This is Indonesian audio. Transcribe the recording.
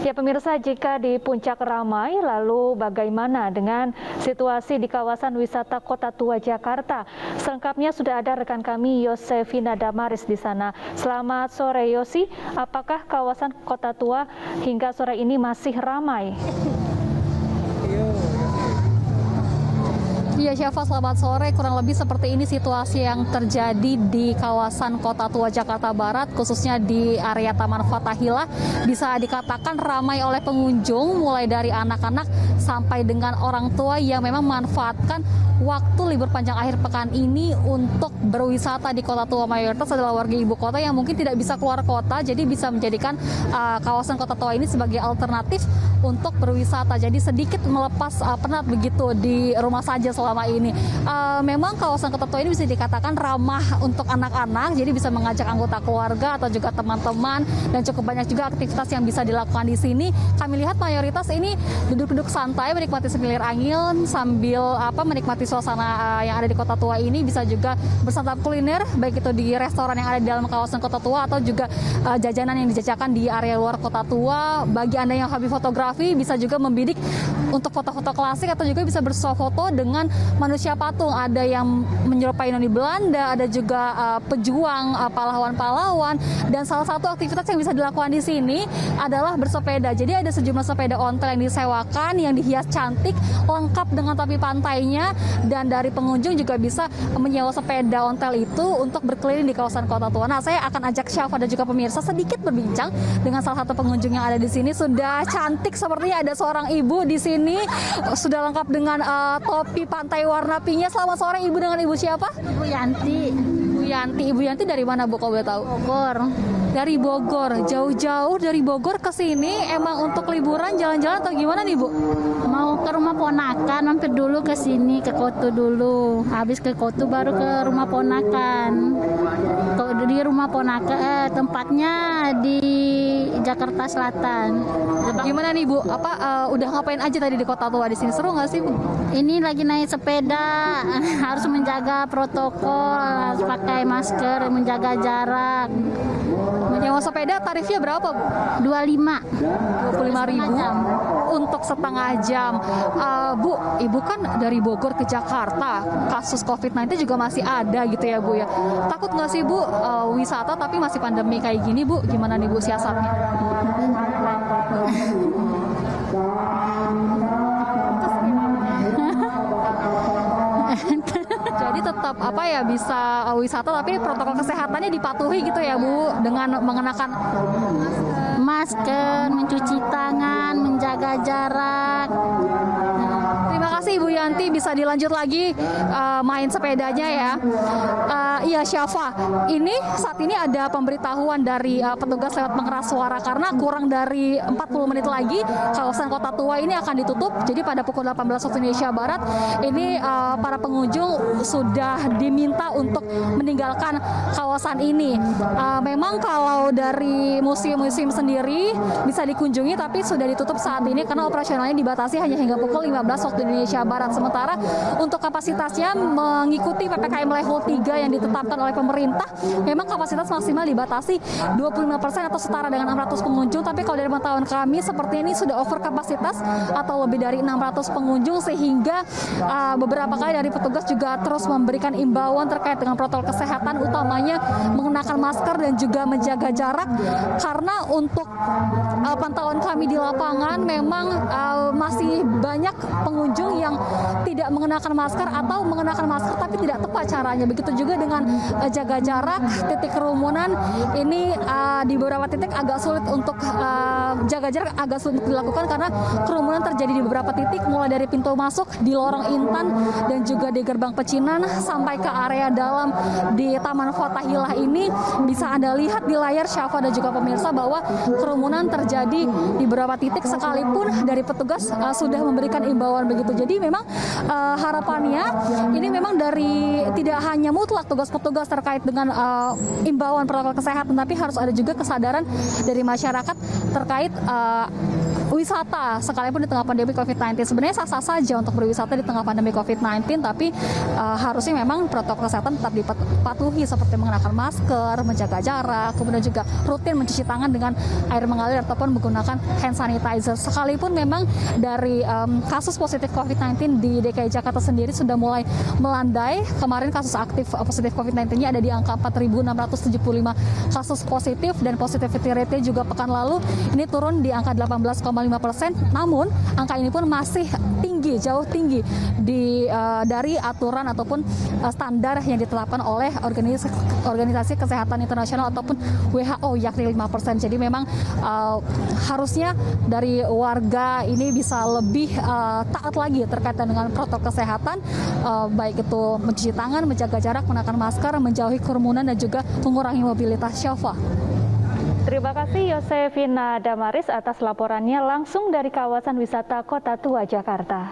Ya pemirsa, jika di puncak ramai, lalu bagaimana dengan situasi di kawasan wisata Kota Tua Jakarta? Selengkapnya sudah ada rekan kami Yosefina Damaris di sana. Selamat sore Yosi, apakah kawasan Kota Tua hingga sore ini masih ramai? Iya Syafa, selamat sore. Kurang lebih seperti ini situasi yang terjadi di kawasan Kota Tua Jakarta Barat, khususnya di area Taman Fathahillah. Bisa dikatakan ramai oleh pengunjung, mulai dari anak-anak sampai dengan orang tua yang memang memanfaatkan waktu libur panjang akhir pekan ini untuk berwisata di Kota Tua. Mayoritas adalah warga ibu kota yang mungkin tidak bisa keluar kota, jadi bisa menjadikan kawasan Kota Tua ini sebagai alternatif untuk berwisata. Jadi sedikit melepas penat begitu di rumah saja selama ini. Memang kawasan Kota Tua ini bisa dikatakan ramah untuk anak-anak, jadi bisa mengajak anggota keluarga atau juga teman-teman, dan cukup banyak juga aktivitas yang bisa dilakukan di sini. Kami lihat mayoritas ini duduk-duduk santai menikmati semilir angin sambil menikmati suasana yang ada di Kota Tua ini. Bisa juga bersantap kuliner, baik itu di restoran yang ada di dalam kawasan Kota Tua atau juga jajanan yang dijajakan di area luar Kota Tua. Bagi Anda yang hobi fotografi, bisa juga membidik untuk foto-foto klasik atau juga bisa bersuah foto dengan manusia patung. Ada yang menyerupai Noni Belanda, ada juga pejuang, pahlawan-pahlawan, dan salah satu aktivitas yang bisa dilakukan di sini adalah bersepeda. Jadi ada sejumlah sepeda ontel yang disewakan, yang dihias cantik, lengkap dengan topi pantainya, dan dari pengunjung juga bisa menyewa sepeda ontel itu untuk berkeliling di kawasan Kota Tua. Nah, saya akan ajak Syafa dan juga pemirsa sedikit berbincang dengan salah satu pengunjung yang ada di sini. Sudah cantik sepertinya, ada seorang ibu di sini, sudah lengkap dengan topi pantai warna pinknya. Selamat sore Ibu, dengan Ibu siapa? Ibu Yanti. Ibu Yanti dari mana Bu, kalau boleh tahu? Bogor. Dari Bogor, jauh-jauh dari Bogor ke sini emang untuk liburan, jalan-jalan atau gimana nih Bu? Mau ke rumah ponakan, mampir dulu ke sini, ke Kotu dulu. Habis ke Kotu baru ke rumah ponakan. Di rumah ponakan tempatnya di Jakarta Selatan. Gimana nih Bu? Udah ngapain aja tadi di Kota Tua di sini? Seru nggak sih Bu? Ini lagi naik sepeda, harus menjaga protokol, harus pakai masker, menjaga jarak. Menyewa sepeda tarifnya berapa Bu? 25.000 untuk setengah jam. Bu, Ibu kan dari Bogor ke Jakarta, kasus COVID-19 juga masih ada gitu ya Bu ya. Takut nggak sih Bu wisata tapi masih pandemi kayak gini Bu? Gimana nih Bu siasatnya? Jadi tetap bisa wisata tapi protokol kesehatannya dipatuhi gitu ya Bu, dengan mengenakan masker, mencuci tangan, menjaga jarak. Terima kasih Ibu Yanti, bisa dilanjut lagi main sepedanya ya. Iya Syafa, ini saat ini ada pemberitahuan dari petugas lewat pengeras suara karena kurang dari 40 menit lagi kawasan Kota Tua ini akan ditutup. Jadi pada pukul 18 waktu Indonesia Barat ini para pengunjung sudah diminta untuk meninggalkan kawasan ini. Memang kalau dari museum-museum sendiri bisa dikunjungi tapi sudah ditutup saat ini karena operasionalnya dibatasi hanya hingga pukul 15 waktu Indonesia Barat. Sementara untuk kapasitasnya mengikuti PPKM level 3 yang ditetapkan oleh pemerintah, memang kapasitas maksimal dibatasi 25% atau setara dengan 600 pengunjung. Tapi kalau dari pantauan kami seperti ini sudah over kapasitas atau lebih dari 600 pengunjung, sehingga beberapa kali dari petugas juga terus memberikan imbauan terkait dengan protokol kesehatan, utamanya mengenakan masker dan juga menjaga jarak. Karena untuk pantauan kami di lapangan memang masih banyak pengunjung yang tidak mengenakan masker atau mengenakan masker tapi tidak tepat caranya. Begitu juga dengan jaga jarak, titik kerumunan ini di beberapa titik agak sulit untuk jaga jarak, agak sulit untuk dilakukan karena kerumunan terjadi di beberapa titik, mulai dari pintu masuk di Lorong Intan dan juga di Gerbang Pecinan sampai ke area dalam di Taman Fathahillah ini. Bisa Anda lihat di layar Syafa dan juga pemirsa bahwa kerumunan terjadi di beberapa titik sekalipun dari petugas sudah memberikan imbauan begitu. Jadi memang harapannya ini memang dari tidak hanya mutlak tugas-petugas terkait dengan imbauan protokol kesehatan, tapi harus ada juga kesadaran dari masyarakat terkait wisata sekalipun di tengah pandemi COVID-19. Sebenarnya sah-sah saja untuk berwisata di tengah pandemi COVID-19, tapi harusnya memang protokol kesehatan tetap dipatuhi seperti mengenakan masker, menjaga jarak, kemudian juga rutin mencuci tangan dengan air mengalir ataupun menggunakan hand sanitizer. Sekalipun memang dari kasus positif COVID-19 di DKI Jakarta sendiri sudah mulai melandai. Kemarin kasus aktif positif COVID-19-nya ada di angka 4.675 kasus positif, dan positivity rate-nya juga pekan lalu ini turun di angka 18,5%. Namun angka ini pun masih tinggi, jauh tinggi dari aturan ataupun standar yang ditetapkan oleh organisasi kesehatan internasional ataupun WHO, yakni 5%. Jadi memang harusnya dari warga ini bisa lebih taat lagi terkait dengan protokol kesehatan, baik itu mencuci tangan, menjaga jarak, mengenakan masker, menjauhi kerumunan, dan juga mengurangi mobilitas. Syafa. Terima kasih Yosefina Damaris atas laporannya langsung dari kawasan wisata Kota Tua Jakarta.